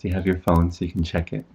Do you have your phone so you can check it?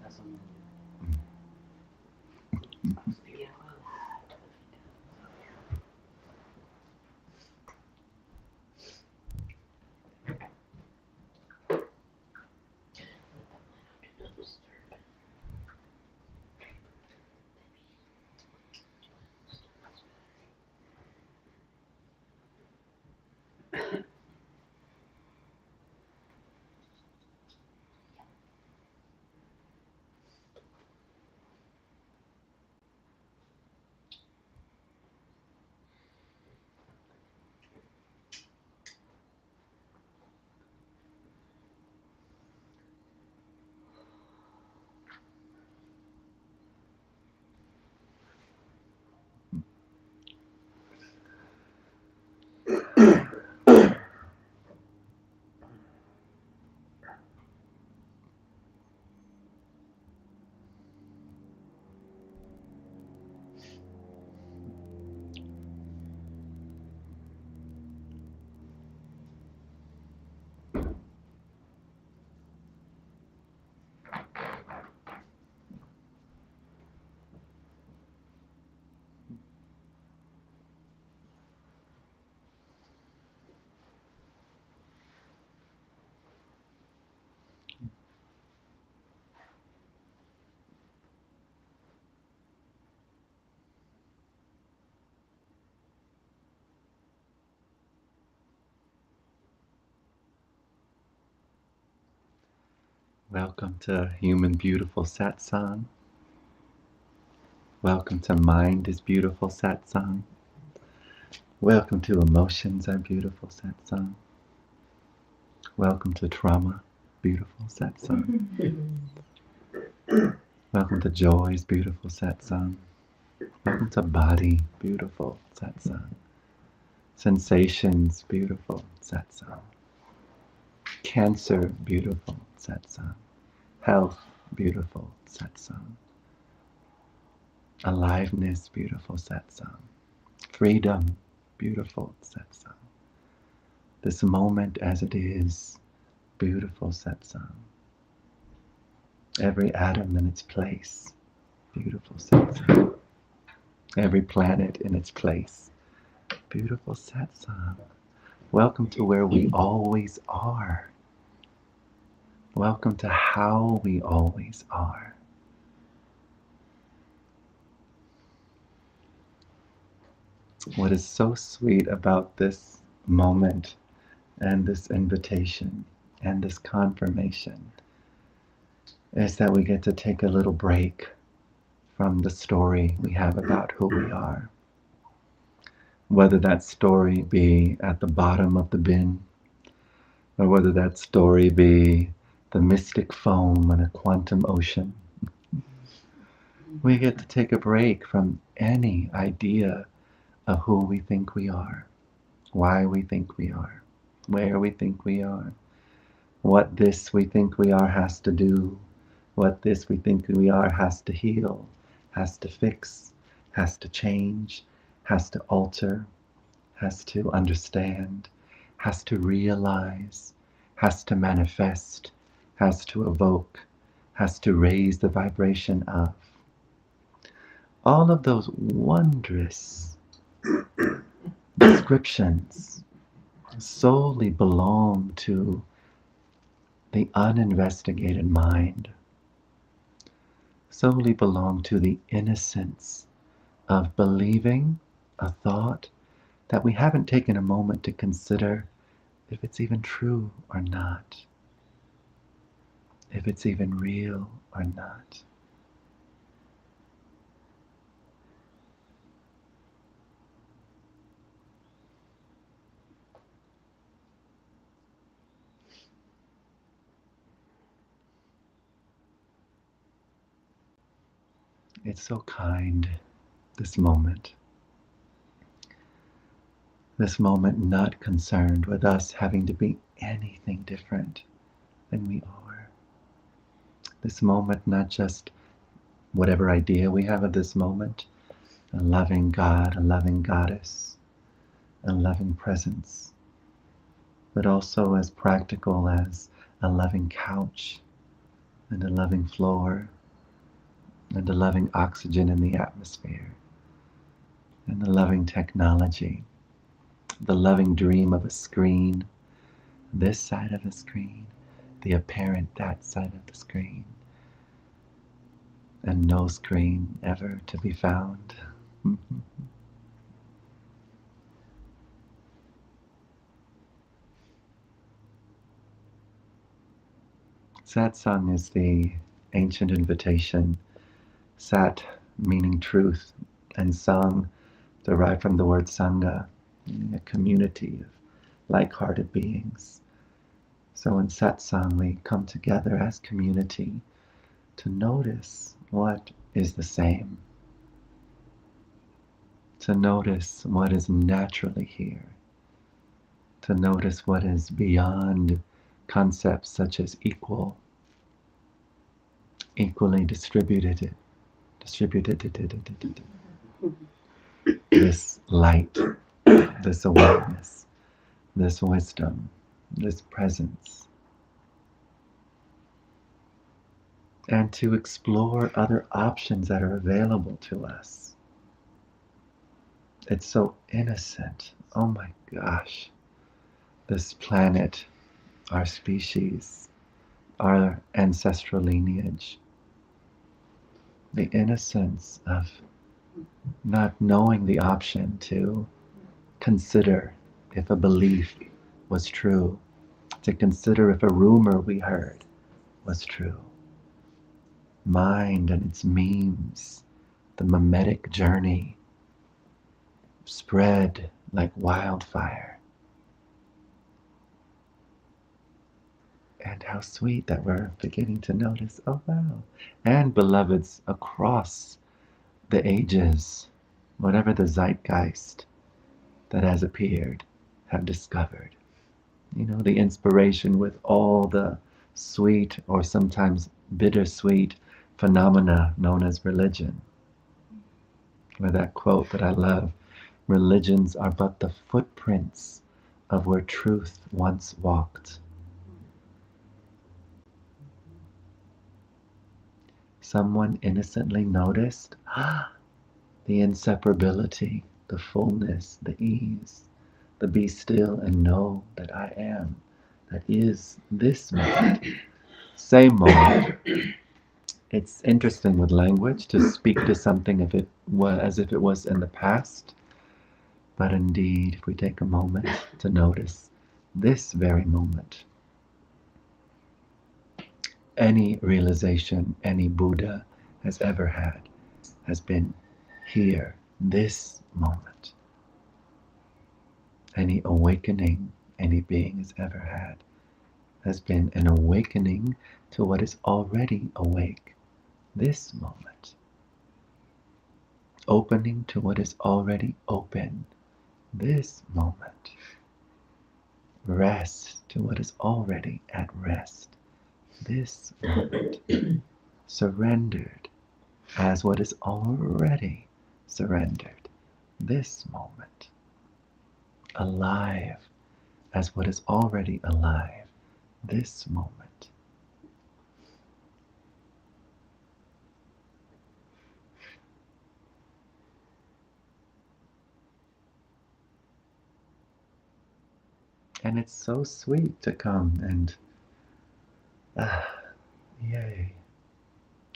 Welcome to Human Beautiful Satsang. Welcome to Mind is Beautiful Satsang. Welcome to Emotions are Beautiful Satsang. Welcome to Trauma, Beautiful Satsang. Welcome to Joy's Beautiful Satsang. Welcome to Body, Beautiful Satsang. Sensations, Beautiful Satsang. Cancer, Beautiful Satsang. Health, Beautiful Satsang. Aliveness, Beautiful Satsang. Freedom, Beautiful Satsang. This moment as it is, Beautiful Satsang. Every atom in its place, Beautiful Satsang. Every planet in its place, Beautiful Satsang. Welcome to where we always are. Welcome to how we always are. What is so sweet about this moment and this invitation and this confirmation is that we get to take a little break from the story we have about who we are. Whether that story be at the bottom of the bin, or whether that story be the mystic foam in a quantum ocean. We get to take a break from any idea of who we think we are, why we think we are, where we think we are, what this we think we are has to do, what this we think we are has to heal, has to fix, has to change, has to alter, has to understand, has to realize, has to manifest, has to evoke, has to raise the vibration of. All of those wondrous descriptions solely belong to the uninvestigated mind, solely belong to the innocence of believing a thought that we haven't taken a moment to consider if it's even true or not, if it's even real or not. It's so kind, this moment. This moment not concerned with us having to be anything different than we are. This moment not just whatever idea we have of this moment, a loving God, a loving goddess, a loving presence, but also as practical as a loving couch, and the loving floor, and the loving oxygen in the atmosphere, and the loving technology, the loving dream of a screen, this side of the screen, the apparent that side of the screen, and no screen ever to be found. Satsang is the ancient invitation. Sat meaning truth, and Sang derived from the word Sangha, meaning a community of like-hearted beings. So in Satsang we come together as community to notice what is the same, to notice what is naturally here, to notice what is beyond concepts such as equal, equally distributed, this light, this awareness, this wisdom, this presence, and to explore other options that are available to us. It's so innocent. Oh my gosh. This planet, our species, our ancestral lineage, the innocence of not knowing the option to consider if a belief was true, to consider if a rumor we heard was true. Mind and its memes, the mimetic journey, spread like wildfire. And how sweet that we're beginning to notice, oh wow. And beloveds across the ages, whatever the zeitgeist that has appeared, have discovered. You know, the inspiration with all the sweet or sometimes bittersweet phenomena known as religion. Or that quote that I love, religions are but the footprints of where truth once walked. Someone innocently noticed the inseparability, the fullness, the ease, the be still and know that I am, that is this moment, same moment. It's interesting with language to speak to something as if it was in the past, but indeed, if we take a moment to notice this very moment, any realization any Buddha has ever had has been here, this moment. Any awakening any being has ever had has been an awakening to what is already awake, this moment. Opening to what is already open, this moment. Rest to what is already at rest, this moment. Surrendered as what is already surrendered, this moment. Alive as what is already alive, this moment. And it's so sweet to come and, yay,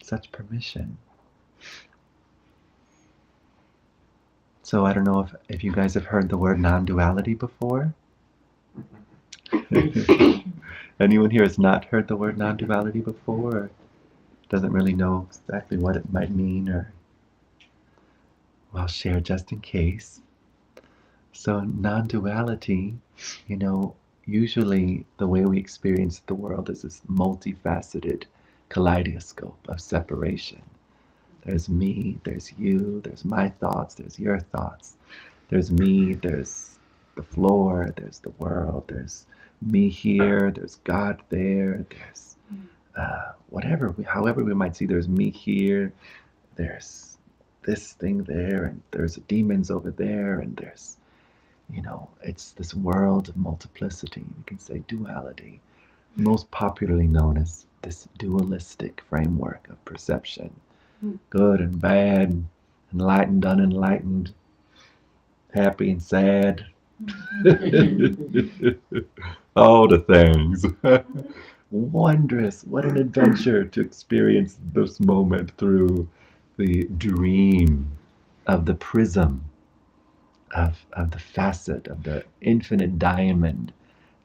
such permission. So I don't know if you guys have heard the word non-duality before. Anyone here has not heard the word non-duality before, or doesn't really know exactly what it might mean, or I'll share just in case. So non-duality, you know, usually the way we experience the world is this multifaceted kaleidoscope of separation. There's me, there's you, there's my thoughts, there's your thoughts. There's me, there's the floor, there's the world, there's me here, there's God there, there's however we might see, there's me here, there's this thing there, and there's demons over there, and there's, you know, it's this world of multiplicity. We can say duality, most popularly known as this dualistic framework of perception. Good and bad, enlightened, unenlightened, happy and sad. All the things. Wondrous. What an adventure to experience this moment through the dream of the prism, of the facet, of the infinite diamond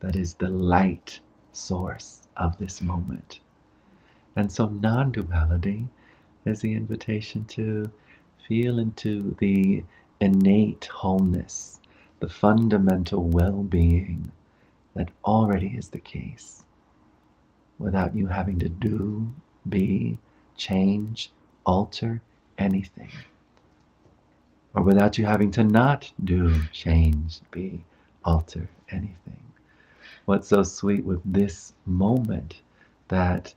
that is the light source of this moment. And so non-duality is the invitation to feel into the innate wholeness, the fundamental well-being that already is the case, without you having to do, be, change, alter anything. Or without you having to not do, change, be, alter anything. What's so sweet with this moment that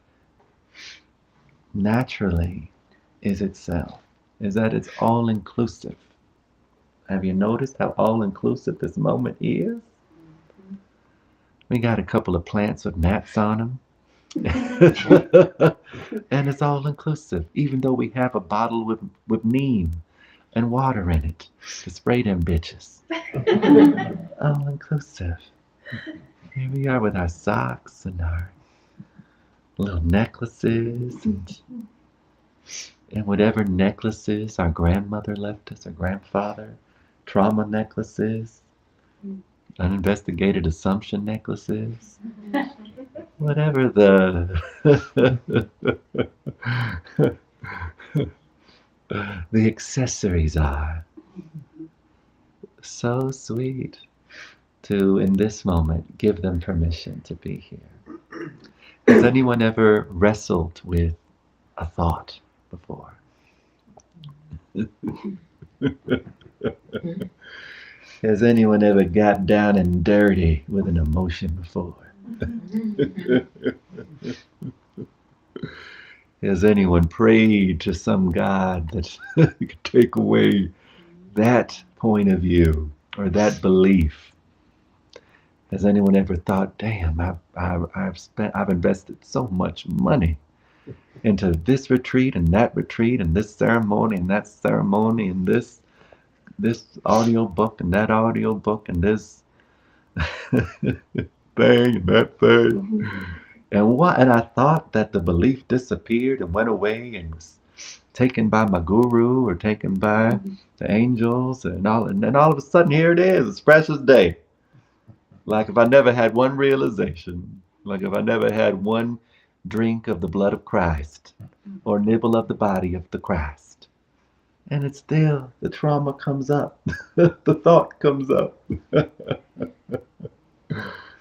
naturally is itself is that it's all-inclusive. Have you noticed how all-inclusive this moment is? We got a couple of plants with gnats on them. And it's all-inclusive, even though we have a bottle with neem and water in it to spray them bitches. All-inclusive. Here we are with our socks and our little necklaces and whatever necklaces our grandmother left us, our grandfather, trauma necklaces, uninvestigated assumption necklaces, whatever the accessories are. So sweet to, in this moment, give them permission to be here. Has anyone ever wrestled with a thought before? Has anyone ever got down and dirty with an emotion before? Has anyone prayed to some God that could take away that point of view or that belief? Has anyone ever thought, damn, I've invested so much money into this retreat and this ceremony and that ceremony and this audio book and that audio book and this thing and that thing. And I thought that the belief disappeared and went away and was taken by my guru or taken by the angels and then all of a sudden here it is, it's fresh as day. Like if I never had one realization, like if I never had one drink of the blood of Christ or nibble of the body of the Christ. And it's still, the trauma comes up, the thought comes up.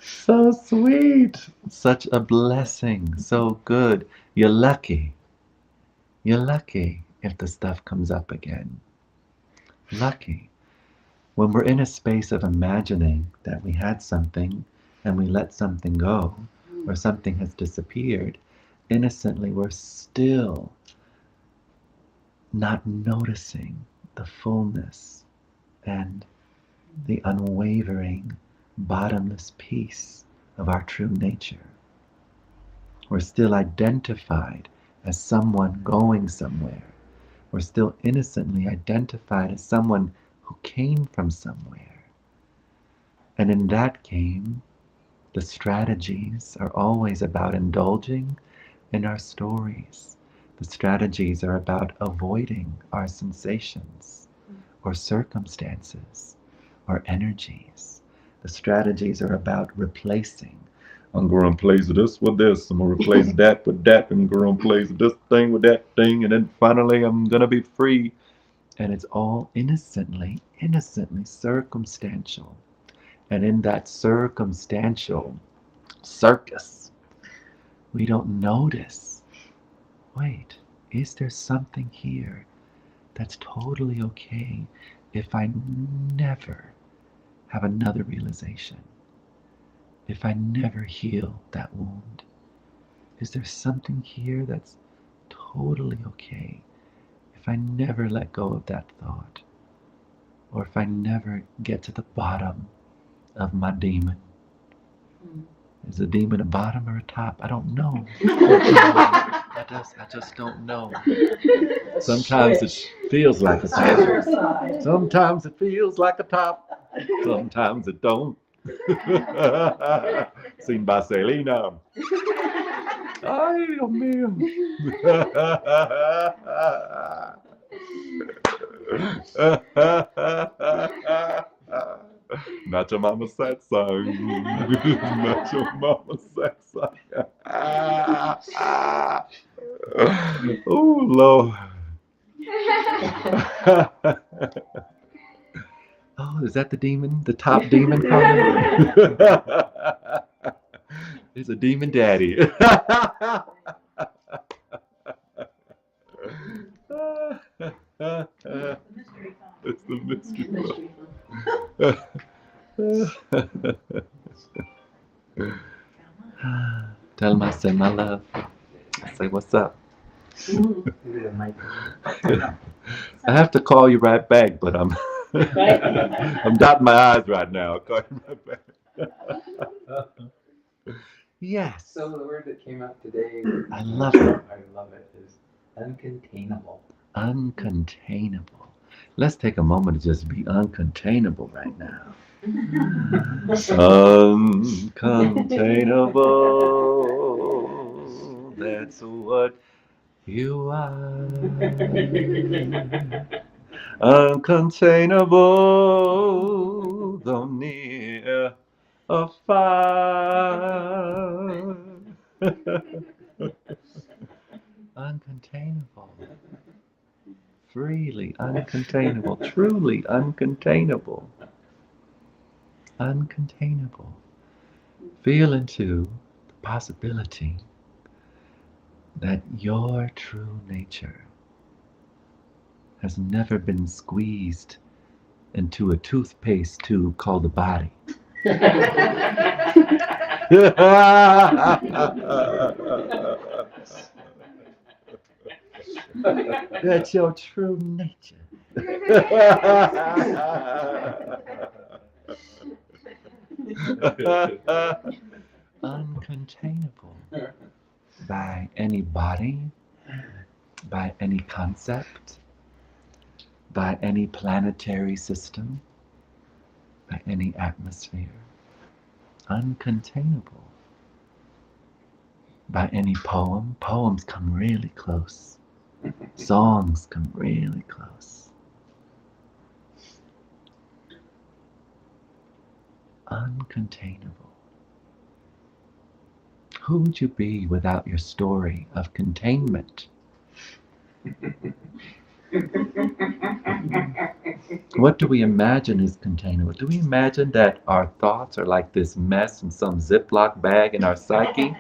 So sweet, such a blessing, so good. You're lucky if the stuff comes up again. Lucky. When we're in a space of imagining that we had something and we let something go, or something has disappeared, innocently we're still not noticing the fullness and the unwavering, bottomless peace of our true nature. We're still identified as someone going somewhere. We're still innocently identified as someone who came from somewhere. And in that game, the strategies are always about indulging in our stories. The strategies are about avoiding our sensations or circumstances or energies. The strategies are about replacing. I'm going to replace this with this. I'm going to replace that with that. I'm going to replace this thing with that thing. And then finally I'm going to be free. And it's all innocently circumstantial. And in that circumstantial circus, we don't notice, wait, is there something here that's totally okay if I never have another realization? If I never heal that wound? Is there something here that's totally okay if I never let go of that thought? Or if I never get to the bottom of my demon? Is a demon a bottom or a top? I don't know. I just don't know. Sometimes it feels like a top. Sometimes it feels like a top. Sometimes it don't. Seen by Selena. Ay, Dios mío. Not your mama Satsang. Not your mama Satsang. Oh, Lord. Oh, is that the demon? The top demon calling? It's a demon daddy. It's the mystery club. Tell him I say my love. I say what's up. I have to call you right back, but I'm I'm dotting my eyes right now. I'll call you right back. Yes. So the word that came out today, I love it. I love it, is uncontainable. Uncontainable. Let's take a moment to just be uncontainable right now. Uncontainable. That's what you are. Uncontainable, though near or far. Uncontainable. Freely uncontainable. Truly uncontainable. Uncontainable. Feel into the possibility that your true nature has never been squeezed into a toothpaste tube called the body. That's your true nature. Uncontainable by any body, by any concept, by any planetary system, by any atmosphere. Uncontainable by any poem. Poems come really close. Songs come really close. Uncontainable. Who would you be without your story of containment? What do we imagine is containable? Do we imagine that our thoughts are like this mess in some Ziploc bag in our psyche?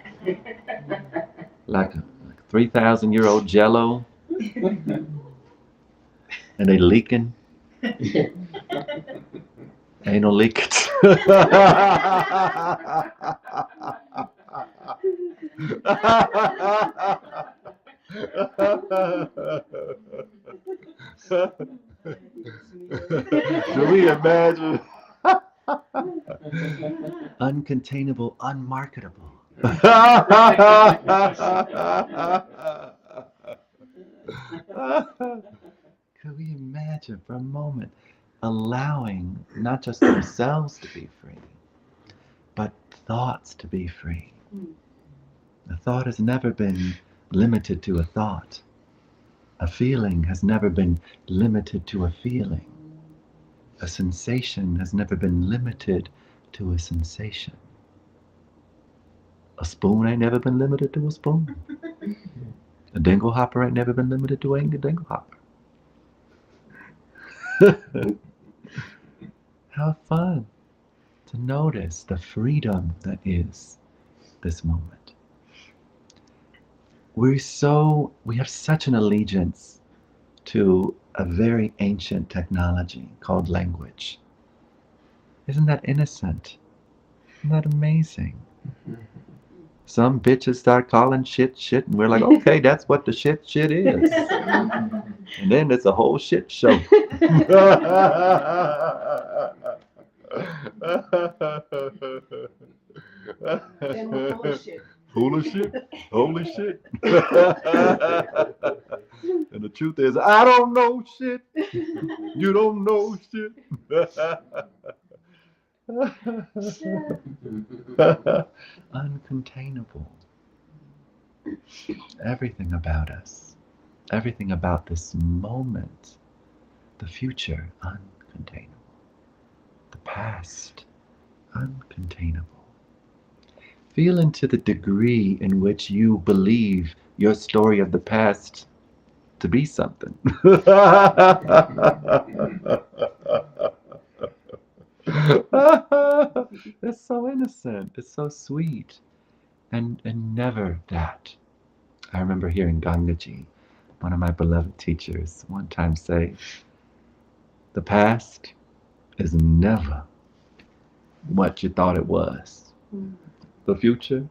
Like a 3,000-year-old Jello? And they leaking? Ain't no leakage. Do we imagine? Uncontainable, unmarketable. Could we imagine for a moment allowing not just ourselves to be free, but thoughts to be free? A thought has never been limited to a thought. A feeling has never been limited to a feeling. A sensation has never been limited to a sensation. A spoon ain't never been limited to a spoon. A dingle hopper ain't never been limited to a dingle hopper. How fun to notice the freedom that is this moment. We have such an allegiance to a very ancient technology called language. Isn't that innocent? Isn't that amazing? Some bitches start calling shit, and we're like, okay, that's what the shit is. And then it's a whole shit show. And we're full of shit. Full of shit. Holy shit. And the truth is, I don't know shit. You don't know shit. Uncontainable. Everything about us, everything about this moment, the future, uncontainable. The past, uncontainable. Feel into the degree in which you believe your story of the past to be something. It's so innocent. It's so sweet. And never that. I remember hearing Gangaji, one of my beloved teachers, one time say, the past is never what you thought it was. The future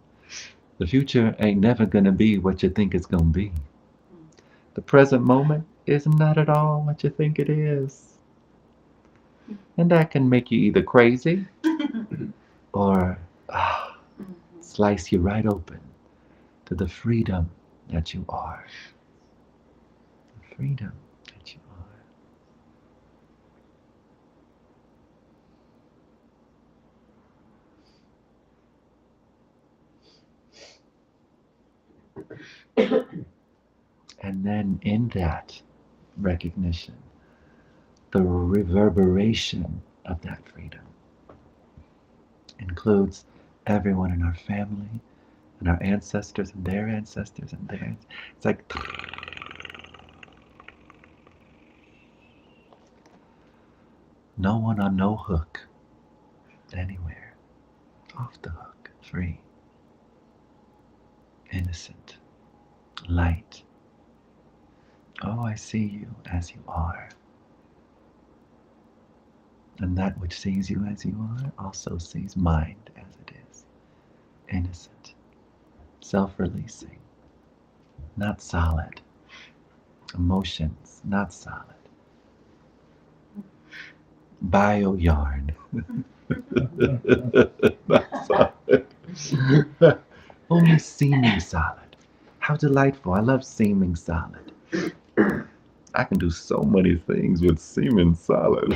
ain't never gonna be what you think it's gonna be. The present moment is not at all what you think it is. And that can make you either crazy or slice you right open to the freedom that you are. The freedom that you are. And then in that recognition, the reverberation of that freedom includes everyone in our family and our ancestors and their ancestors and theirs. It's like no one on no hook anywhere. Off the hook, free, innocent, light. Oh, I see you as you are. And that which sees you as you are also sees mind as it is. Innocent, self-releasing, not solid. Emotions, not solid. Bio yarn. Not solid. Only seeming solid. How delightful. I love seeming solid. I can do so many things with seeming solid.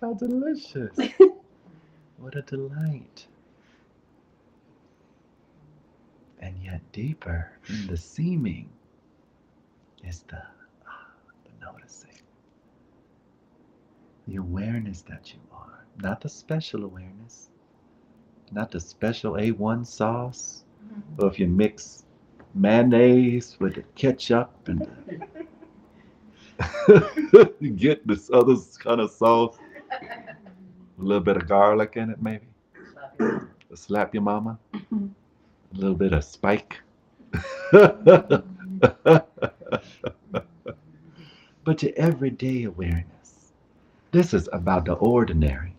How delicious. What a delight. And yet deeper in the seeming is the noticing. The awareness that you are. Not the special awareness. Not the special A1 sauce. Or if you mix mayonnaise with the ketchup and you get this other kind of sauce. A little bit of garlic in it, maybe. Slap your mama. A little bit of spike. But your everyday awareness. This is about the ordinary.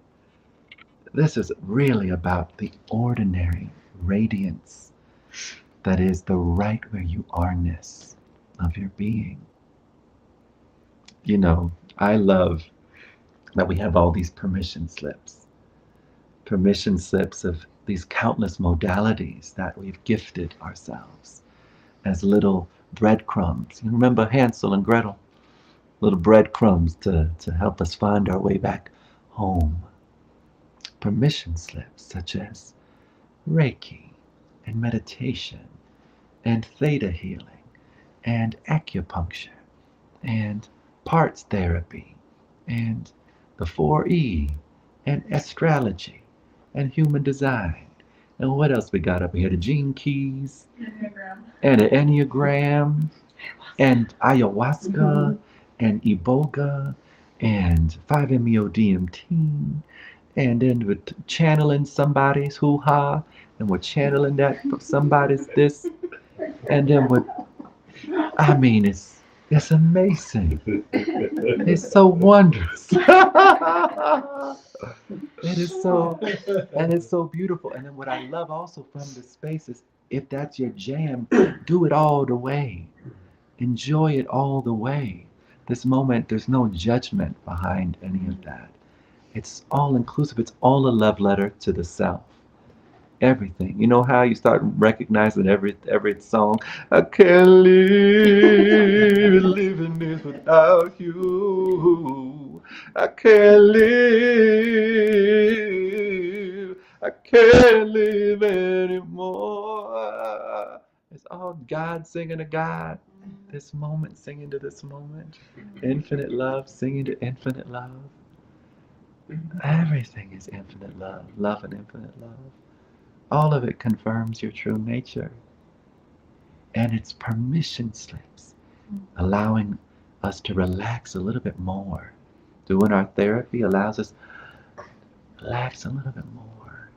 This is really about the ordinary radiance that is the right where you are-ness of your being. You know, I love that we have all these permission slips. Permission slips of these countless modalities that we've gifted ourselves as little breadcrumbs. You remember Hansel and Gretel? Little breadcrumbs to help us find our way back home. Permission slips such as Reiki and meditation and theta healing and acupuncture and parts therapy and the 4E and astrology and human design. And what else we got up here? The gene keys and the Enneagram and ayahuasca and iboga and 5-MeO-DMT. And then we're channeling somebody's hoo-ha, and we're channeling that from somebody's this. And then I mean, it's amazing. It's so wondrous. It is so, and it's so beautiful. And then what I love also from the space is, if that's your jam, do it all the way. Enjoy it all the way. This moment, there's no judgment behind any of that. It's all inclusive. It's all a love letter to the self. Everything. You know how you start recognizing every song. I can't live living this without you. I can't live. I can't live anymore. It's all God singing to God. This moment singing to this moment. Infinite love singing to infinite love. Everything is infinite love. Love and infinite love. All of it confirms your true nature. And it's permission slips, allowing us to relax a little bit more. Doing our therapy allows us to relax a little bit more.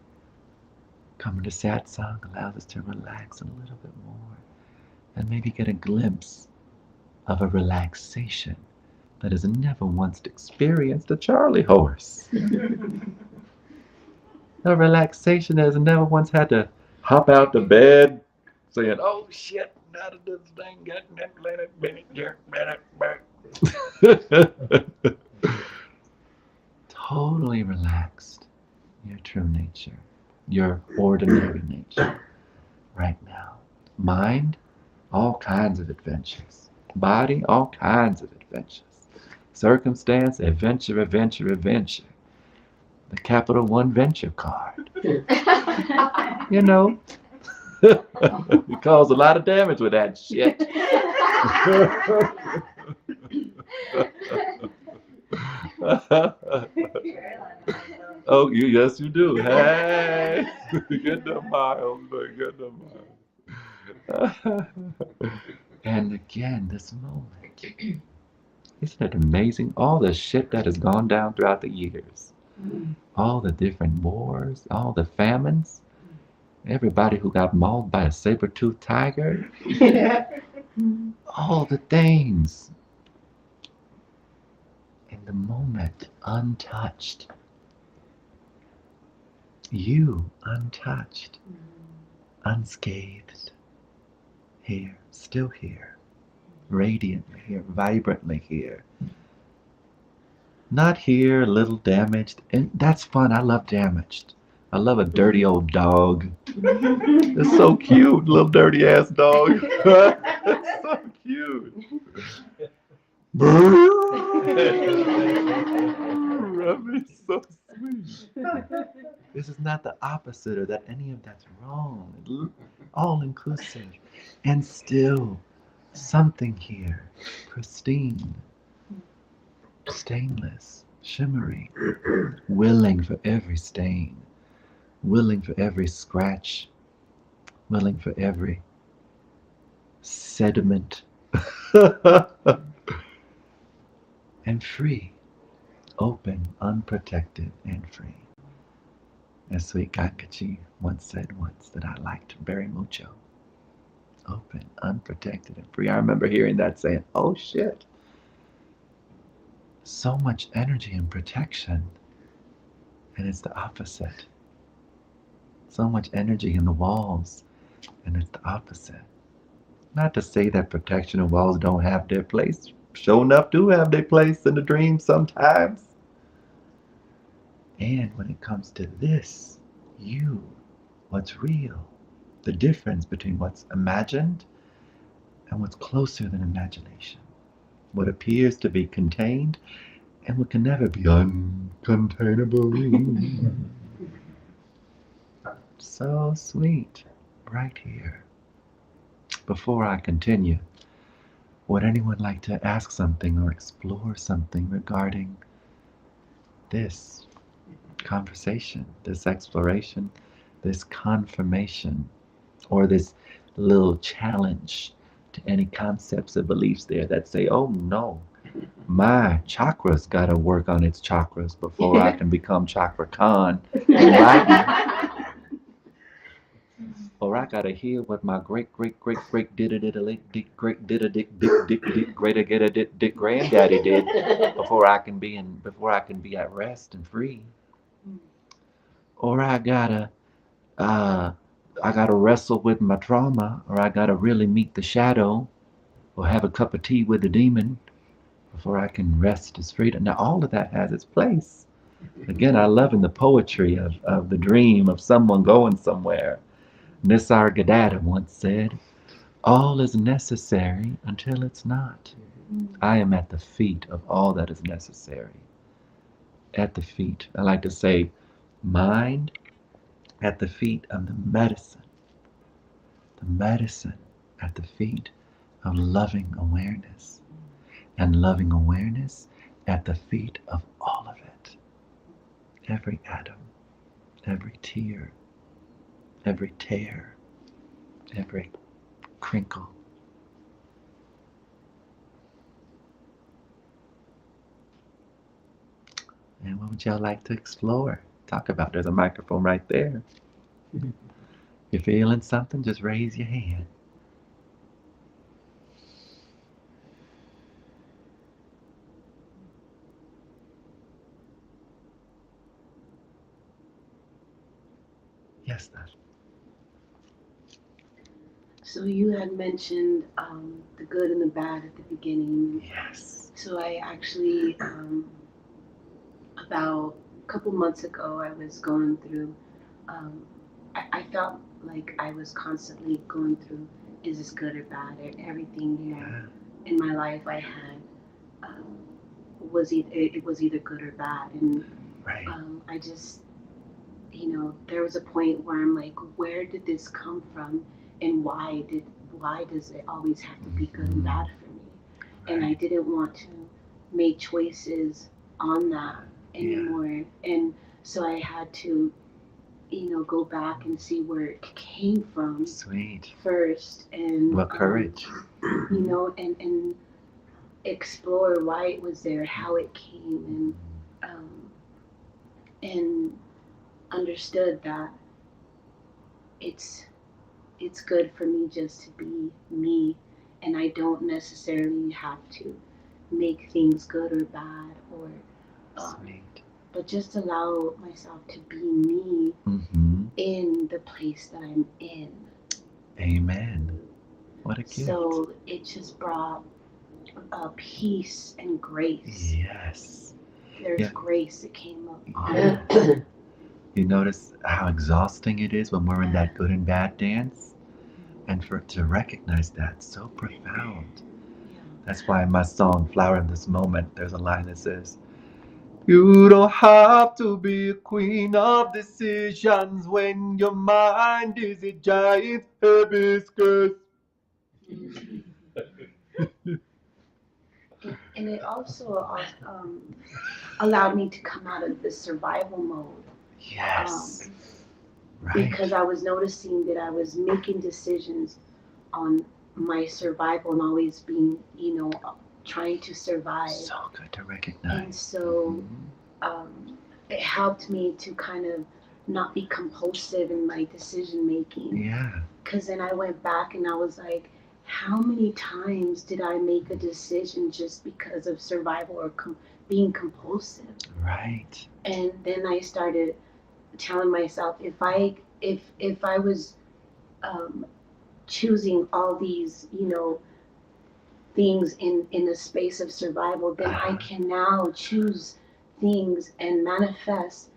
Coming to Satsang allows us to relax a little bit more. And maybe get a glimpse of a relaxation that has never once experienced a Charlie horse. A relaxation that has never once had to hop out the bed saying, oh shit, now that this thing got that totally relaxed. Your true nature, your ordinary nature right now. Mind, all kinds of adventures. Body, all kinds of adventures. Circumstance, adventure, adventure, adventure. The Capital One Venture card. You know, you cause a lot of damage with that shit. Oh, yes, you do. Hey, get the miles, get the miles. And again, this moment. Isn't it amazing? All the shit that has gone down throughout the years. All the different wars, all the famines. Everybody who got mauled by a saber-toothed tiger. All the things. In the moment, untouched. You, untouched. Unscathed. Here, still here. Radiantly here, vibrantly here. Not here, a little damaged. And that's fun. I love damaged. I love a dirty old dog. It's so cute, little dirty ass dog. It's so cute. It's so sweet. This is not the opposite or that any of that's wrong. All inclusive. And still something here. Pristine. Stainless. Shimmery. Willing for every stain. Willing for every scratch. Willing for every sediment. And free. Open, unprotected, and free. As Sweet Kankachi once said that I liked very mucho. Open, unprotected, and free. I remember hearing that saying, oh shit. So much energy and protection. And it's the opposite. So much energy in the walls. And it's the opposite. Not to say that protection and walls don't have their place. Sure enough do have their place in the dream sometimes. And when it comes to this, you, what's real, the difference between what's imagined and what's closer than imagination, what appears to be contained and what can never be uncontainable. So sweet, right here. Before I continue, would anyone like to ask something or explore something regarding this conversation, this exploration, this confirmation, or this little challenge to any concepts or beliefs there that say, oh no, my chakras got to work on its chakras before I can become Chakra Khan, enlightened. Or I gotta hear what my great granddaddy did before I can be at rest and free. Or I gotta wrestle with my trauma, or I gotta really meet the shadow, or have a cup of tea with the demon before I can rest as freedom. Now all of that has its place. Again, I love in the poetry of the dream of someone going somewhere. Nisargadatta once said, all is necessary until it's not. I am at the feet of all that is necessary. At the feet. I like to say, mind at the feet of the medicine. The medicine at the feet of loving awareness. And loving awareness at the feet of all of it. Every atom, every tear, every tear, every crinkle. And what would y'all like to explore? Talk about. There's a microphone right there. If you're feeling something, just raise your hand. Yes, Nash. So you had mentioned the good and the bad at the beginning. Yes. So I actually, about a couple months ago, I was going through, I felt like I was constantly going through, is this good or bad? Everything, Yeah. in my life I had um, it was either good or bad. And Right. I just, there was a point where I'm like, where did this come from, and why does it always have to be good and bad for me? And I didn't want to make choices on that anymore. And so I had to, go back and see where it came from Sweet. first, and Well, courage. and explore why it was there, how it came, and understood that it's good for me just to be me, and I don't necessarily have to make things good or bad, or Sweet. but just allow myself to be me in the place that I'm in. Amen. What a gift. So it just brought peace and grace. Yes. There's grace that came up. You notice how exhausting it is when we're in that good and bad dance? And to recognize that, so profound. That's why in my song, Flower in This Moment, there's a line that says, you don't have to be a queen of decisions when your mind is a giant hibiscus. And it also allowed me to come out of the survival mode. Yes. Right. Because I was noticing that I was making decisions on my survival and always being, trying to survive. So good to recognize. And so it helped me to kind of not be compulsive in my decision making. Yeah. Because then I went back and I was like, how many times did I make a decision just because of survival or being compulsive? Right. And then I started telling myself, if I was choosing all these, things in a space of survival, then I can now choose things and manifest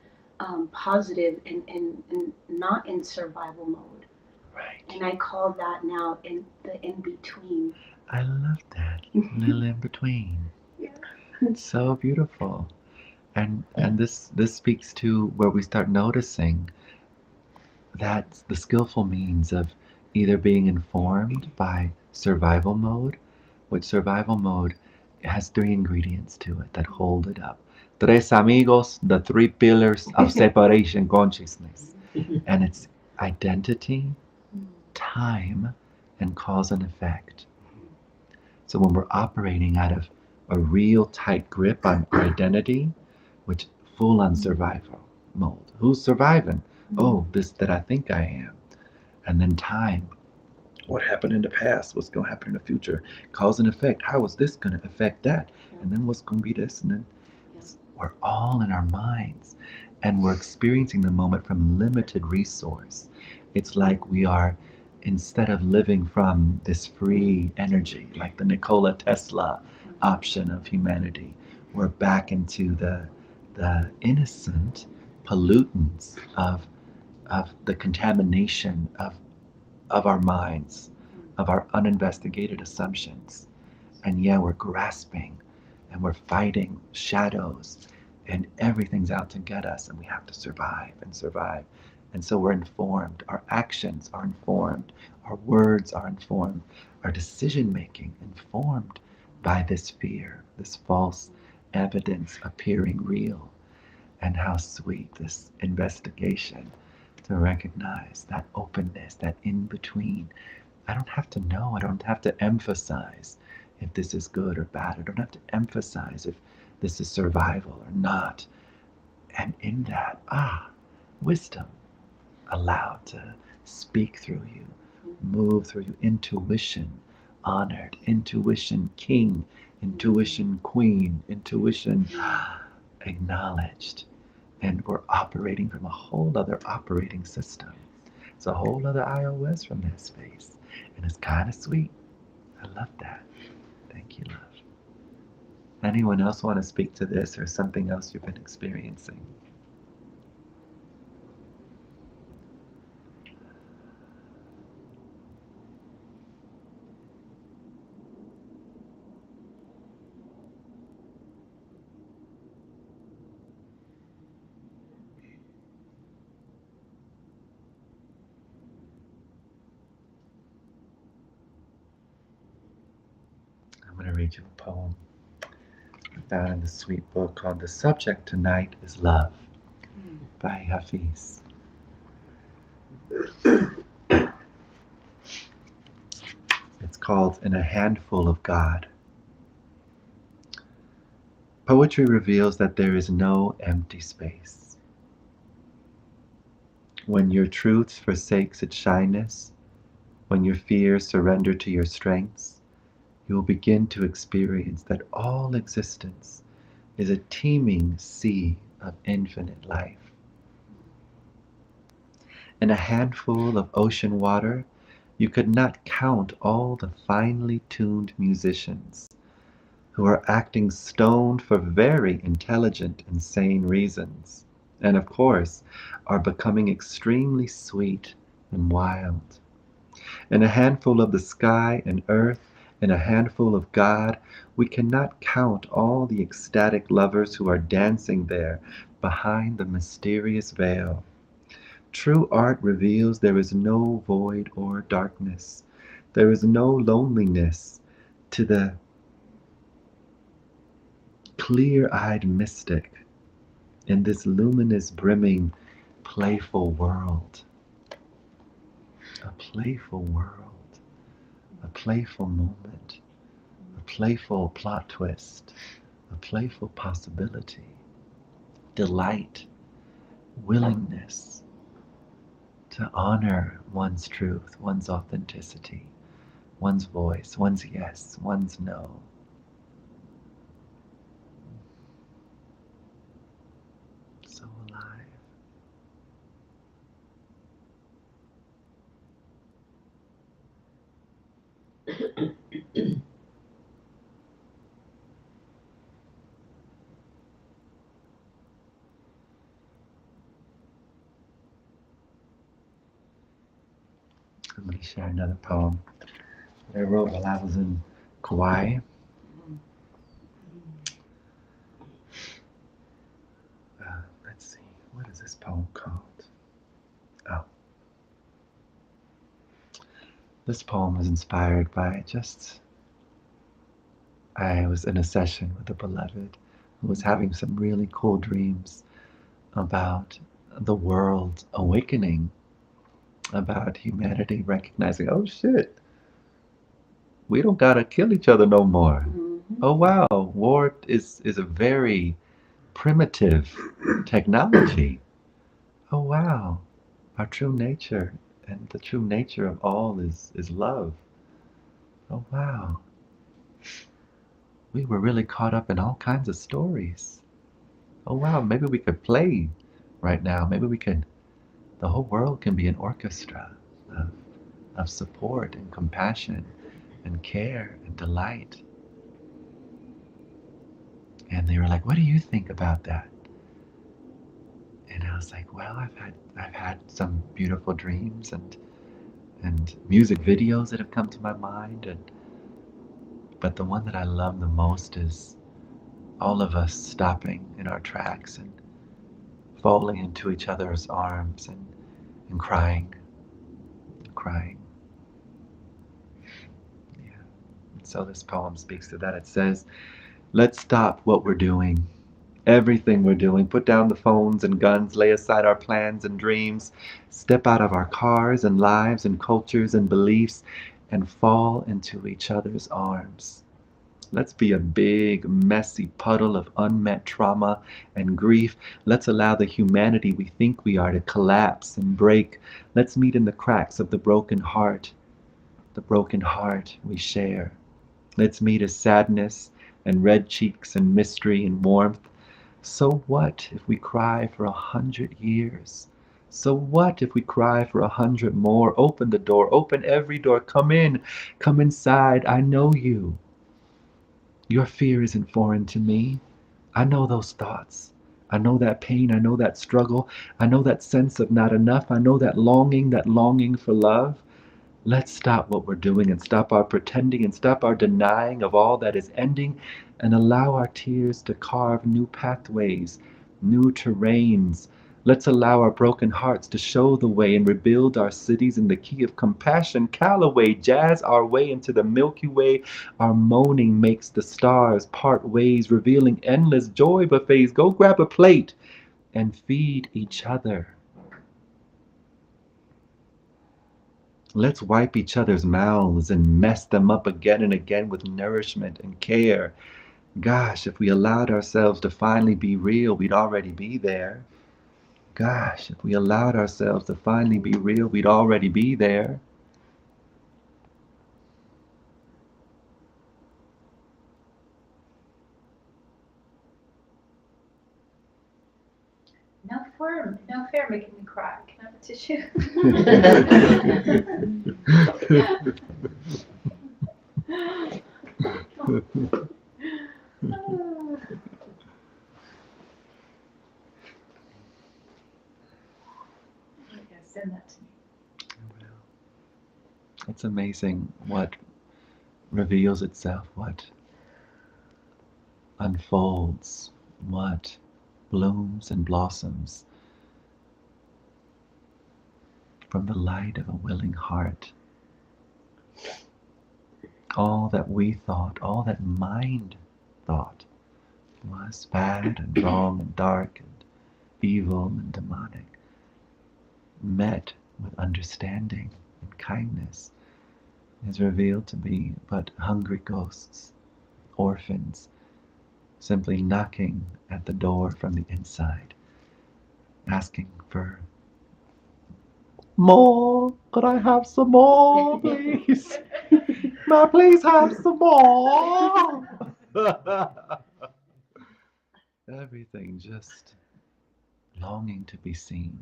positive and not in survival mode. Right. And I call that now in the in between. I love that little in between. Yeah. It's so beautiful. And this speaks to where we start noticing that the skillful means of either being informed by survival mode, which survival mode has three ingredients to it that hold it up. Tres amigos, the three pillars of separation consciousness. And it's identity, time, and cause and effect. So when we're operating out of a real tight grip on our identity, which full on survival mode. Who's surviving? Oh, this that I think I am. And then time. What happened in the past? What's going to happen in the future? Cause and effect. How is this going to affect that? And then what's going to be this? And then we're all in our minds. And we're experiencing the moment from limited resource. It's like we are, instead of living from this free energy, like the Nikola Tesla option of humanity, we're back into the the innocent pollutants of the contamination of our minds, of our uninvestigated assumptions. And yeah, we're grasping and we're fighting shadows, and everything's out to get us, and we have to survive and survive. And so we're informed, our actions are informed, our words are informed, our decision making informed by this fear, this false evidence appearing real. And how sweet this investigation to recognize that openness, that in between. I don't have to know, I don't have to emphasize if this is good or bad. I don't have to emphasize if this is survival or not. And in that, wisdom allowed to speak through you, move through you. Intuition honored, intuition king, intuition queen, intuition acknowledged. And we're operating from a whole other operating system. It's a whole other iOS from that space. And it's kind of sweet. I love that. Thank you, love. Anyone else want to speak to this or something else you've been experiencing? I'm going to read you a poem found in the sweet book called The Subject Tonight is Love by Hafiz. It's called In a Handful of God. Poetry reveals that there is no empty space. When your truth forsakes its shyness, when your fears surrender to your strengths, you will begin to experience that all existence is a teeming sea of infinite life. In a handful of ocean water, you could not count all the finely tuned musicians who are acting stoned for very intelligent and sane reasons, and of course are becoming extremely sweet and wild. In a handful of the sky and earth, in a handful of God, we cannot count all the ecstatic lovers who are dancing there behind the mysterious veil. True art reveals there is no void or darkness. There is no loneliness to the clear-eyed mystic in this luminous, brimming, playful world. A playful world. A playful moment. A playful plot twist. A playful possibility. Delight. Willingness to honor one's truth, one's authenticity, one's voice, one's yes, one's no. So alive. I'm going to share another poem that I wrote while I was in Kauai. Let's see, what is this poem called? Oh. This poem was inspired by I was in a session with a beloved who was having some really cool dreams about the world awakening, about humanity recognizing, oh shit, we don't gotta kill each other no more. Oh wow, war is a very primitive technology. Oh wow, our true nature and the true nature of all is love. Oh wow. We were really caught up in all kinds of stories. Oh wow, maybe we could play right now. Maybe the whole world can be an orchestra of support and compassion and care and delight. And they were like, what do you think about that? And I was like, well, I've had some beautiful dreams and music videos that have come to my mind, but the one that I love the most is all of us stopping in our tracks and falling into each other's arms and crying, crying. Yeah. And so this poem speaks to that. It says, let's stop what we're doing. Everything we're doing. Put down the phones and guns, lay aside our plans and dreams, step out of our cars and lives and cultures and beliefs, and fall into each other's arms. Let's be a big, messy puddle of unmet trauma and grief. Let's allow the humanity we think we are to collapse and break. Let's meet in the cracks of the broken heart we share. Let's meet as sadness and red cheeks and mystery and warmth. So what if we cry for 100 years? So what if we cry for 100 more? Open the door, open every door. Come in, come inside. I know you. Your fear isn't foreign to me. I know those thoughts. I know that pain. I know that struggle. I know that sense of not enough. I know that longing for love. Let's stop what we're doing and stop our pretending and stop our denying of all that is ending and allow our tears to carve new pathways, new terrains. Let's allow our broken hearts to show the way and rebuild our cities in the key of compassion. Callaway, jazz our way into the Milky Way. Our moaning makes the stars part ways, revealing endless joy buffets. Go grab a plate and feed each other. Let's wipe each other's mouths and mess them up again and again with nourishment and care. Gosh, if we allowed ourselves to finally be real, we'd already be there. Gosh, if we allowed ourselves to finally be real, we'd already be there. No fair making me cry. Can I have a tissue? Send that to me. It's amazing what reveals itself, what unfolds, what blooms and blossoms from the light of a willing heart. All that we thought, all that mind thought was bad and wrong and dark and evil and demonic, met with understanding and kindness, is revealed to be but hungry ghosts, orphans, simply knocking at the door from the inside, asking for more. Could I have some more, please? May I please have some more? Everything just longing to be seen.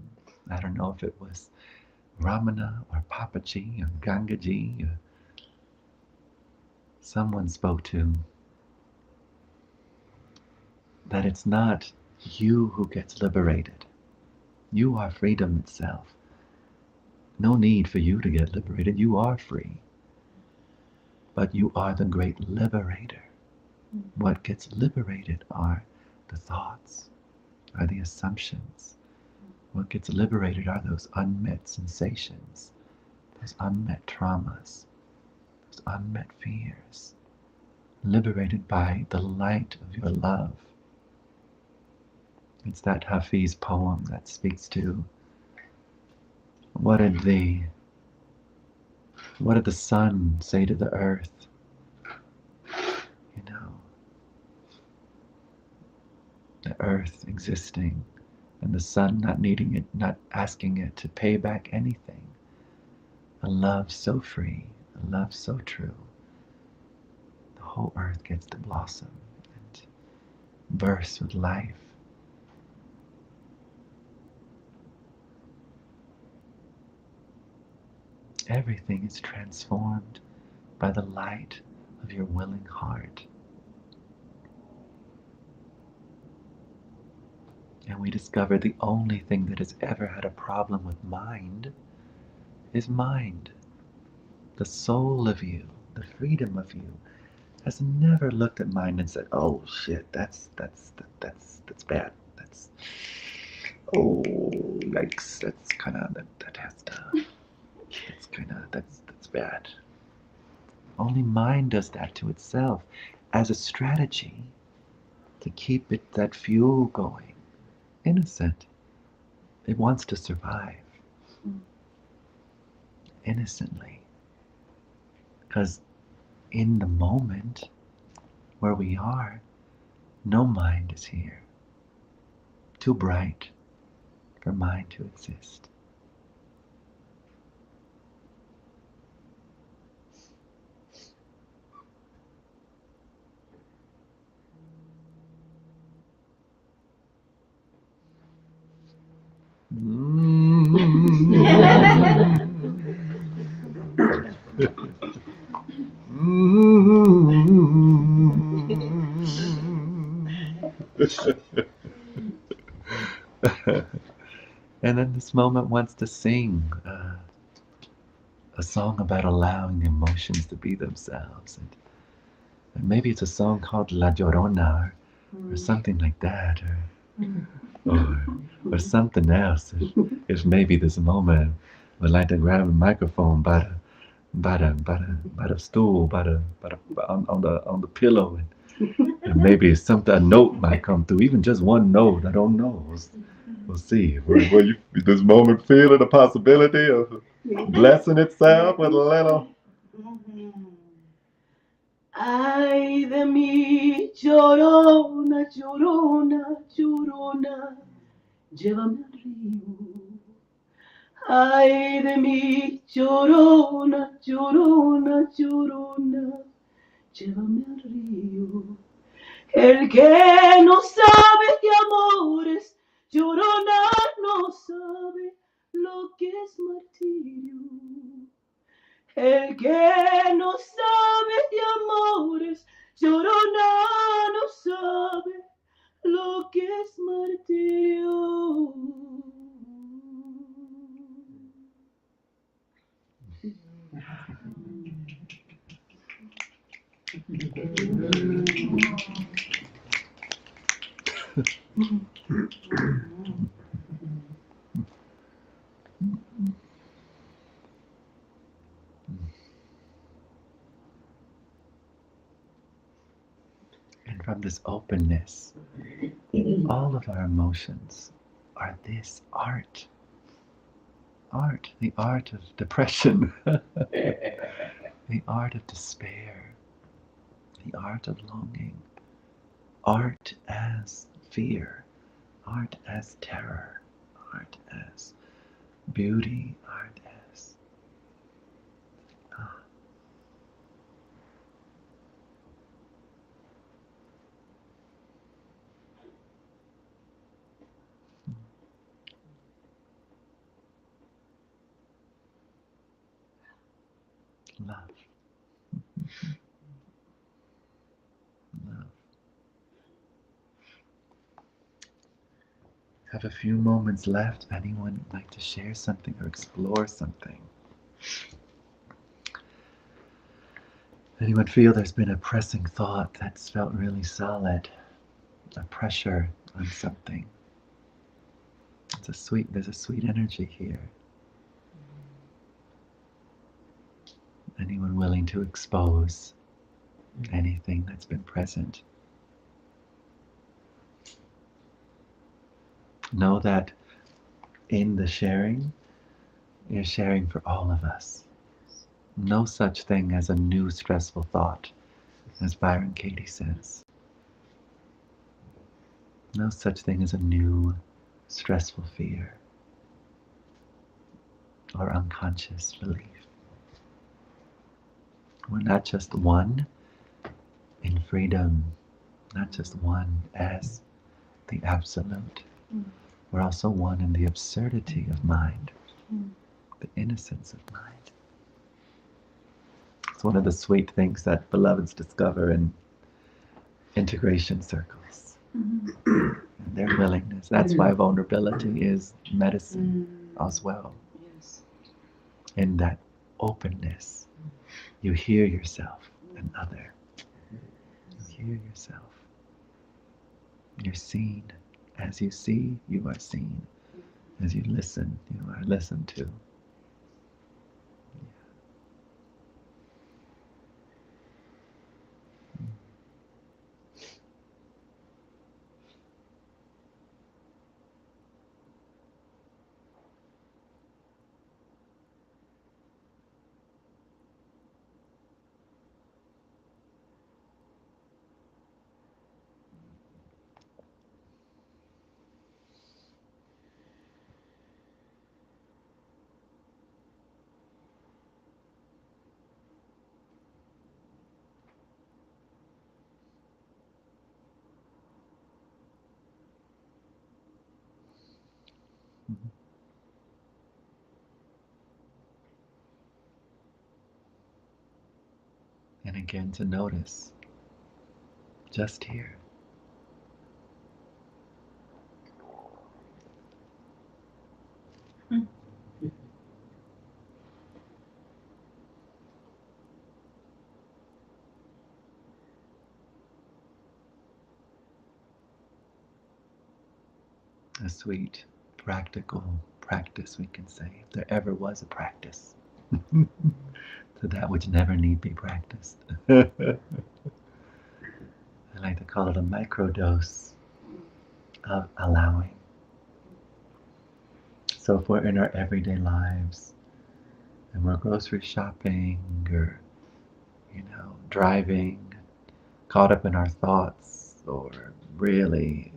I don't know if it was Ramana or Papaji or Gangaji or someone spoke to that it's not you who gets liberated. You are freedom itself. No need for you to get liberated. You are free. But you are the great liberator. What gets liberated are the thoughts, are the assumptions. What gets liberated are those unmet sensations, those unmet traumas, those unmet fears, liberated by the light of your love. It's that Hafiz poem that speaks to what did the sun say to the earth? You know, the earth existing and the sun not needing it, not asking it to pay back anything. A love so free, a love so true. The whole earth gets to blossom and burst with life. Everything is transformed by the light of your willing heart. And we discover the only thing that has ever had a problem with mind is mind. The soul of you, the freedom of you, has never looked at mind and said, "Oh shit, that's bad. That's yikes. That's kind of that has to. That's kind of that's bad." Only mind does that to itself as a strategy to keep that fuel going. Innocent. It wants to survive innocently. Because in the moment where we are, no mind is here. Too bright for mind to exist. And then this moment wants to sing a song about allowing the emotions to be themselves. And maybe it's a song called La Llorona or something like that, or something else. If maybe this moment would like to grab a microphone by the stool, on the pillow, and maybe a note might come through, even just one note. I don't know. We'll see. Will you this moment feel the possibility of blessing itself with a little? Ay de mí, llorona, llorona, llorona, llévame al río. Ay de mí, llorona, llorona, llorona, llévame al río. El que no sabe de amores, llorona, no sabe lo que es martirio. El que no sabe de amores, llorona, no sabe lo que es martirio. And from this openness, all of our emotions are this art. Art, the art of depression, the art of despair, the art of longing, art as fear, art as terror, art as beauty, art as love. Love. Have a few moments left. Anyone like to share something or explore something? Anyone feel there's been a pressing thought that's felt really solid? A pressure on something. There's a sweet energy here. Anyone willing to expose anything that's been present? Know that in the sharing, you're sharing for all of us. No such thing as a new stressful thought, as Byron Katie says. No such thing as a new stressful fear or unconscious belief. We're not just one in freedom, not just one as the absolute. We're also one in the absurdity of mind, the innocence of mind. It's one of the sweet things that beloveds discover in integration circles. Their willingness. That's why vulnerability is medicine as well. Yes. In that openness, you hear yourself and other. You hear yourself. You're seen. As you see, you are seen. As you listen, you are listened to. And again to notice, just here. A sweet, practical practice, we can say, if there ever was a practice, to that which never need be practiced. I like to call it a microdose of allowing. So if we're in our everyday lives and we're grocery shopping or, driving, caught up in our thoughts or really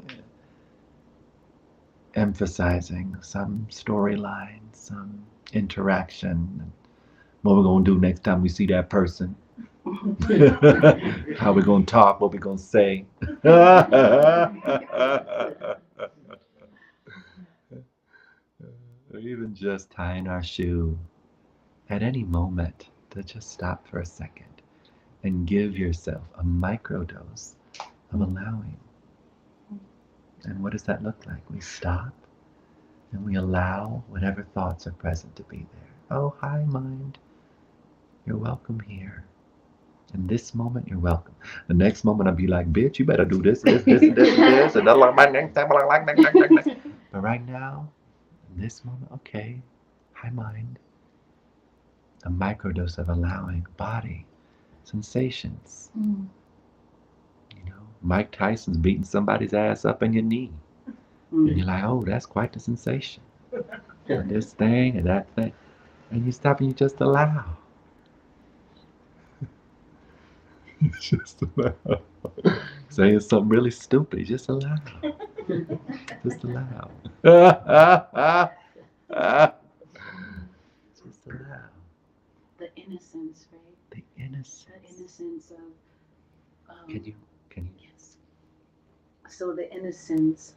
emphasizing some storyline, some interaction, what we're going to do next time we see that person, how we're going to talk, what we're going to say. Or even just tying our shoe at any moment to just stop for a second and give yourself a microdose of allowing. And what does that look like? We stop and we allow whatever thoughts are present to be there. Oh, hi, mind. You're welcome here. In this moment, you're welcome. The next moment, I'll be like, bitch, you better do this, and this, and this. But right now, in this moment, okay, hi, mind. A microdose of allowing body, sensations. Mike Tyson's beating somebody's ass up in your knee. And you're like, oh, that's quite the sensation. And this thing and that thing. And you stop and you just allow. Just allow. Saying something really stupid, just allow. Just allow. Just allow. The innocence, right? The innocence. The innocence of. Can you? Yes. So the innocence.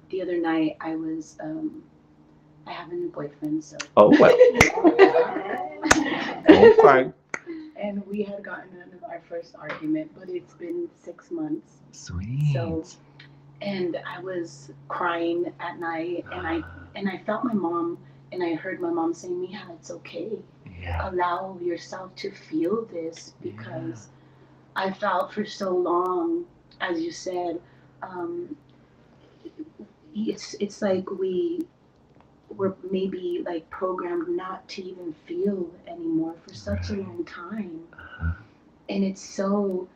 The other night I was. I have a new boyfriend, so. Oh well. Okay. And we had gotten out of our first argument, but it's been 6 months. Sweet. So, and I was crying at night, and I felt my mom, and I heard my mom saying, "Mija, it's okay. Yeah. Allow yourself to feel this," because I felt for so long, as you said, it's like we were maybe like programmed not to even feel anymore for such a long time. And it's so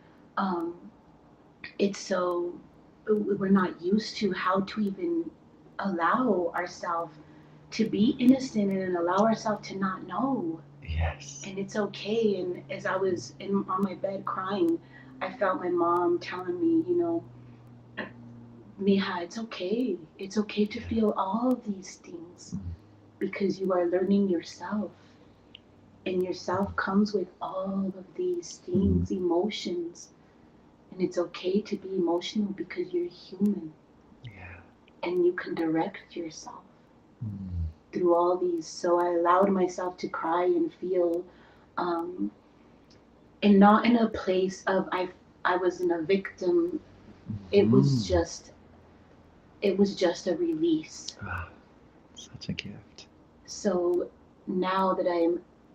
we're not used to how to even allow ourselves to be innocent and allow ourselves to not know. Yes. And it's okay. And as I was on my bed crying, I felt my mom telling me, Mija, it's okay. It's okay to feel all of these things because you are learning yourself. And yourself comes with all of these things, emotions. And it's okay to be emotional because you're human. Yeah. And you can direct yourself through all these. So I allowed myself to cry and feel, and not in a place of I wasn't a victim. It was just a release. Ah, such a gift. So now that I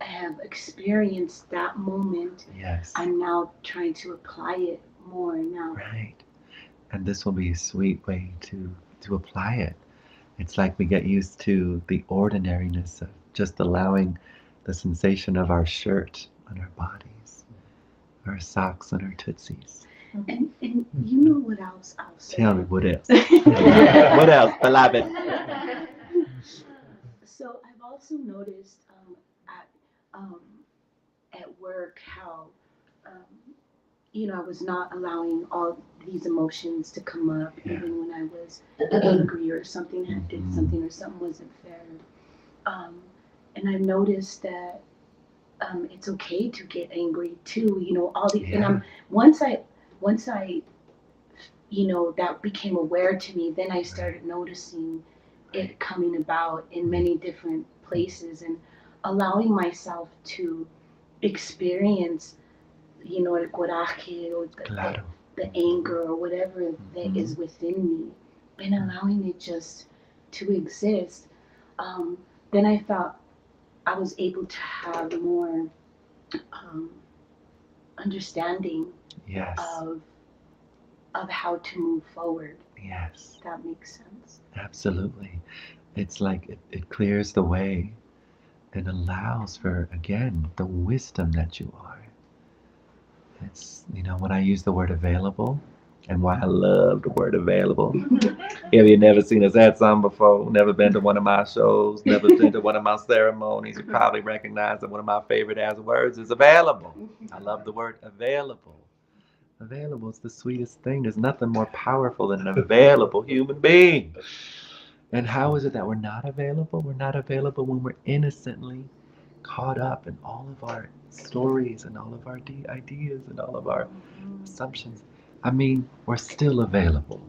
have experienced that moment, Yes. I'm now trying to apply it more now. Right. And this will be a sweet way to apply it. It's like we get used to the ordinariness of just allowing the sensation of our shirt on our bodies, our socks on our tootsies. And you know what else I'll say? Tell me what else? What else, beloved? So I've also noticed at um, at work how I was not allowing all these emotions to come up, even when I was angry or something had did something or something wasn't fair. And I've noticed that it's okay to get angry too. All these, and once I that became aware to me, then I started noticing it coming about in many different places and allowing myself to experience, el coraje or Claro. the anger or whatever that is within me and allowing it just to exist. Then I felt I was able to have more understanding Yes. of how to move forward. Yes. If that makes sense. Absolutely. It's like it clears the way and allows for, again, the wisdom that you are. It's, when I use the word available, and why I love the word available. If you've never seen a Satsang before, never been to one of my shows, never been to one of my ceremonies, you probably recognize that one of my favorite words is available. I love the word available. Available is the sweetest thing. There's nothing more powerful than an available human being. And how is it that we're not available? We're not available when we're innocently caught up in all of our stories and all of our ideas and all of our assumptions. I mean, we're still available.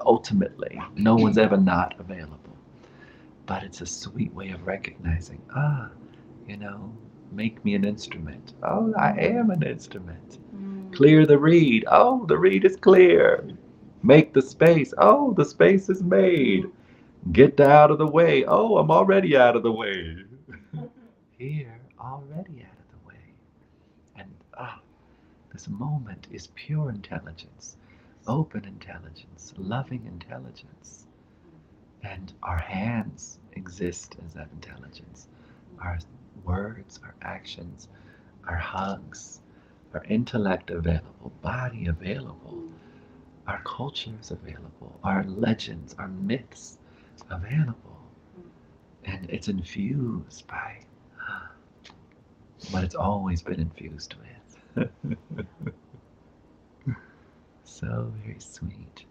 Ultimately, no one's ever not available. But it's a sweet way of recognizing, make me an instrument. Oh, I am an instrument. Clear the reed. Oh, the reed is clear. Make the space. Oh, the space is made. Get out of the way. Oh, I'm already out of the way. Here, already out of the way. And this moment is pure intelligence, open intelligence, loving intelligence. And our hands exist as that intelligence. Our words, our actions, our hugs, our intellect available, body available, our culture is available, our legends, our myths available. And it's infused by what it's always been infused with. So very sweet.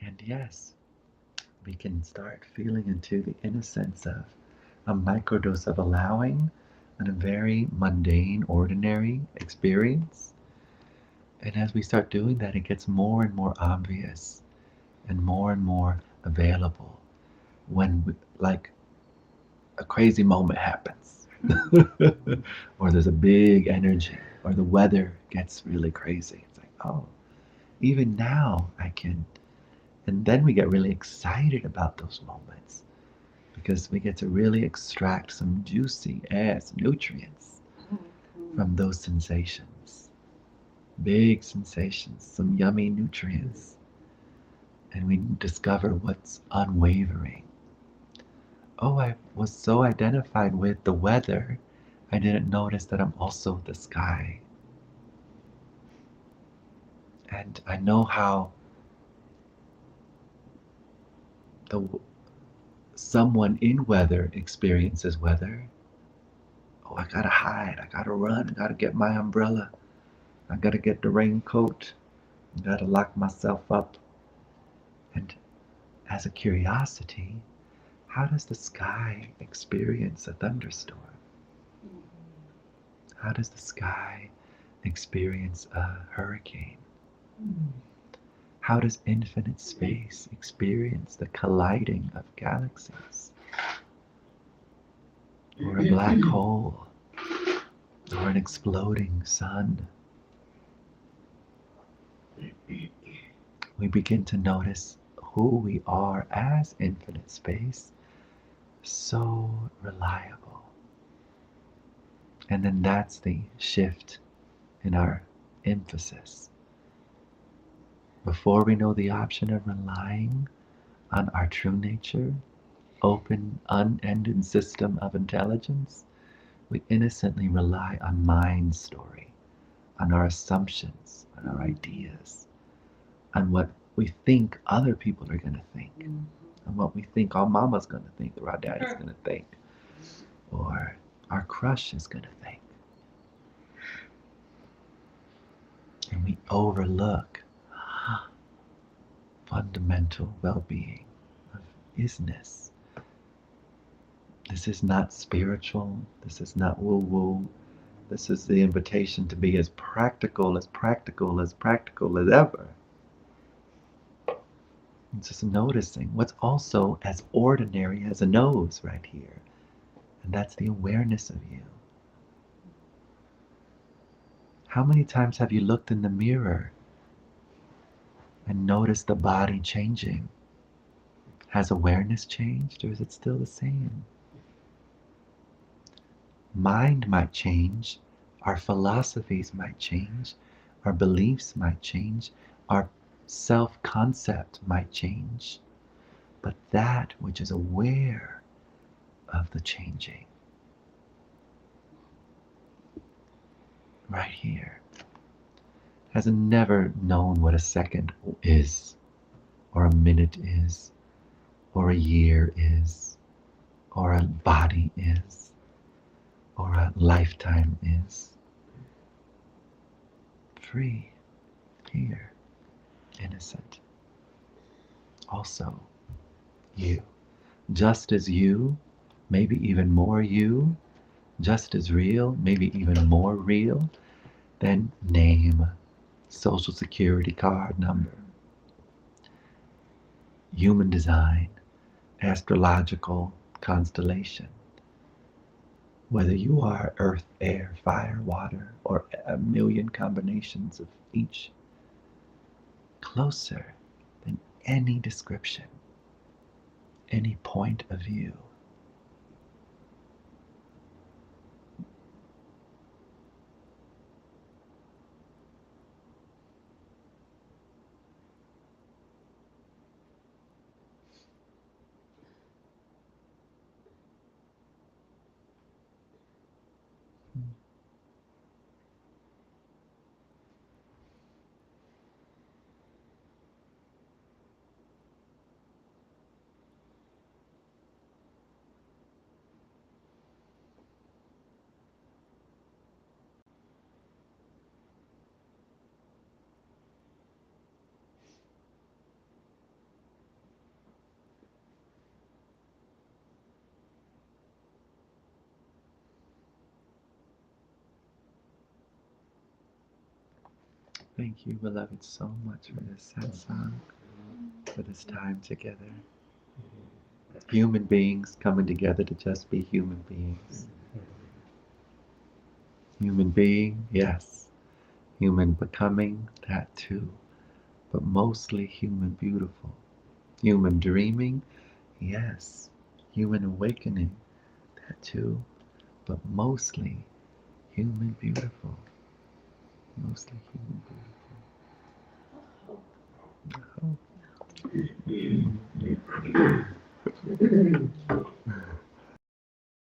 And yes, we can start feeling into the innocence of a microdose of allowing in a very mundane, ordinary experience. And as we start doing that, it gets more and more obvious and more available when, like, a crazy moment happens, or there's a big energy, or the weather gets really crazy. It's like, oh, even now I can. And then we get really excited about those moments because we get to really extract some juicy ass nutrients from those sensations. Big sensations, some yummy nutrients. And we discover what's unwavering. Oh, I was so identified with the weather, I didn't notice that I'm also the sky. And I know how someone in weather experiences weather. Oh, I gotta hide, I gotta run, I gotta get my umbrella, I gotta get the raincoat, I gotta lock myself up. And as a curiosity, how does the sky experience a thunderstorm? How does the sky experience a hurricane? How does infinite space experience the colliding of galaxies? Or a black hole? Or an exploding sun? We begin to notice who we are as infinite space, so reliable. And then that's the shift in our emphasis. Before we know the option of relying on our true nature, open, unended system of intelligence, we innocently rely on mind story, on our assumptions, on our ideas, on what we think other people are going to think, on what we think our mama's going to think, or our daddy's going to think, or our crush is going to think. And we overlook fundamental well-being of isness. This is not spiritual. This is not woo-woo. This is the invitation to be as practical as practical as practical as ever. And just noticing what's also as ordinary as a nose right here. And that's the awareness of you. How many times have you looked in the mirror and noticed the body changing? Has awareness changed, or is it still the same? Mind might change, our philosophies might change, our beliefs might change, our self-concept might change, but that which is aware of the changing, right here, has never known what a second is, or a minute is, or a year is, or a body is, or a lifetime is. Free, here, innocent. Also, you. Just as you, maybe even more you, just as real, maybe even more real than name, social security card number, human design, astrological constellation. Whether you are earth, air, fire, water, or a million combinations of each, closer than any description, any point of view. Thank you, beloved, so much for this satsang, for this time together. Human beings coming together to just be human beings. Human being, yes. Human becoming, that too. But mostly human beautiful. Human dreaming, yes. Human awakening, that too. But mostly human beautiful. Mostly human beautiful. I hope.